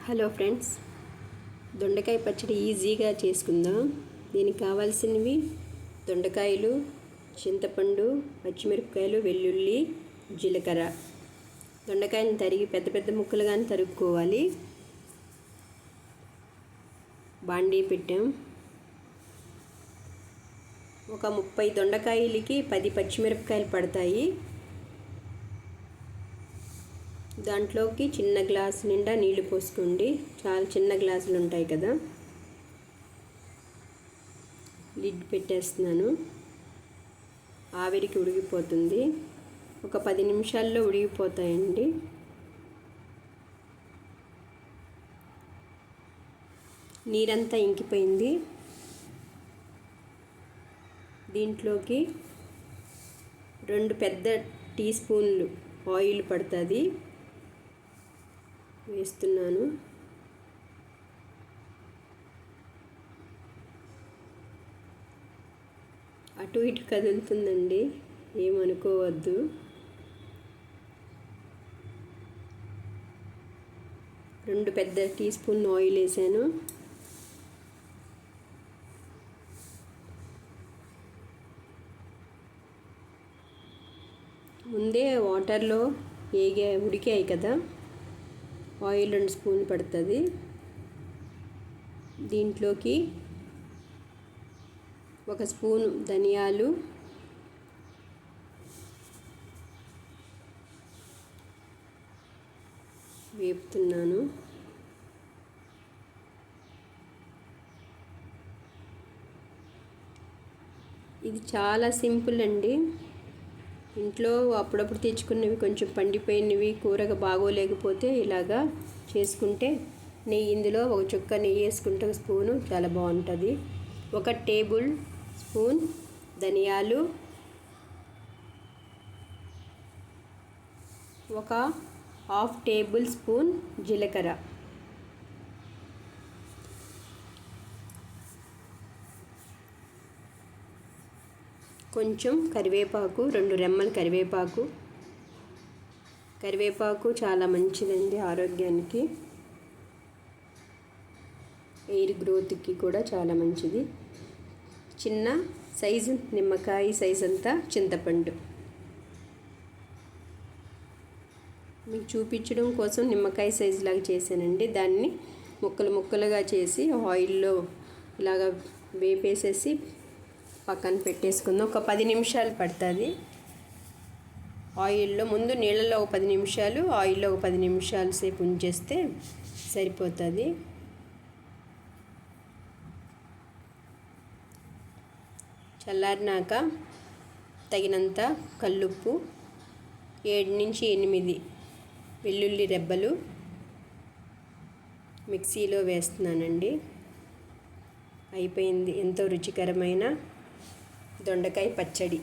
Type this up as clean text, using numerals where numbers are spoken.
Hello friends, దొండకాయ పచ్చడి ఈజీగా చేసుకుందాం. దీనికి కావాల్సినవి దొండకాయలు, చింతపండు, పచ్చిమిరపకాయలు, వెల్లుల్లి, జీలకర్ర. దొండకాయని తరిగి పెద్ద పెద్ద ముక్కలుగానే తరుక్కోవాలి. బాండీ పెట్టాం. ఒక 30 దొండకాయలకి 10 పచ్చిమిరపకాయలు పడతాయి. దాంట్లోకి చిన్న గ్లాస్ నిండా నీళ్లు పోసుకోండి. చాలా చిన్న గ్లాసులు ఉంటాయి కదా. లిడ్ పెట్టేస్తున్నాను. ఆవిరికి ఉడికిపోతుంది. ఒక 10 నిమిషాల్లో ఉడికిపోతాయండి. నీరంతా ఇంకిపోయింది. దీంట్లోకి 2 పెద్ద టీ స్పూన్లు ఆయిల్ పడుతుంది. వేస్తున్నాను. అటు ఇటు కదులుతుందండి, ఏమనుకోవద్దు. రెండు పెద్ద టీ స్పూన్ ఆయిల్ వేసాను. ముందే వాటర్లో ఉడికాయి కదా. ఆయిల్ 2 స్పూన్లు పడుతుంది. దీంట్లోకి 1 స్పూను ధనియాలు, వేపుతున్నాను. ఇది చాలా సింపుల్ అండి. ఇంట్లో అప్పుడప్పుడు తెచ్చుకున్నవి కొంచెం పండిపోయినవి కూరగా బాగోలేకపోతే ఇలాగా చేసుకుంటే ఇందులో 1 చుక్క నెయ్యి వేసుకుంటే 1 స్పూను చాలా బాగుంటుంది. 1 టేబుల్ స్పూన్ ధనియాలు, 1/2 టేబుల్ స్పూన్ జీలకర్ర, కొంచెం కరివేపాకు, 2 రెమ్మల కరివేపాకు చాలా మంచిదండి ఆరోగ్యానికి. ఎయిర్ గ్రోత్కి కూడా చాలా మంచిది. చిన్న సైజు నిమ్మకాయ సైజ్ అంతా చింతపండు. మీకు చూపించడం కోసం నిమ్మకాయ సైజు లాగా చేశానండి. దాన్ని ముక్కలుగా చేసి ఆయిల్లో ఇలాగా వేపేసేసి పక్కన పెట్టేసుకుందాం. ఒక 10 నిమిషాలు పడుతుంది. ఆయిల్లో ముందు నీళ్ళలో ఒక 10 నిమిషాలు, ఆయిల్లో ఒక 10 నిమిషాల సేపు ఉంచేస్తే సరిపోతుంది. చల్లారినాక తగినంత కల్లుప్పు, 7 నుంచి 8 వెల్లుల్లి రెబ్బలు మిక్సీలో వేస్తున్నానండి. అయిపోయింది ఎంతో రుచికరమైన దొండకాయ పచ్చడి.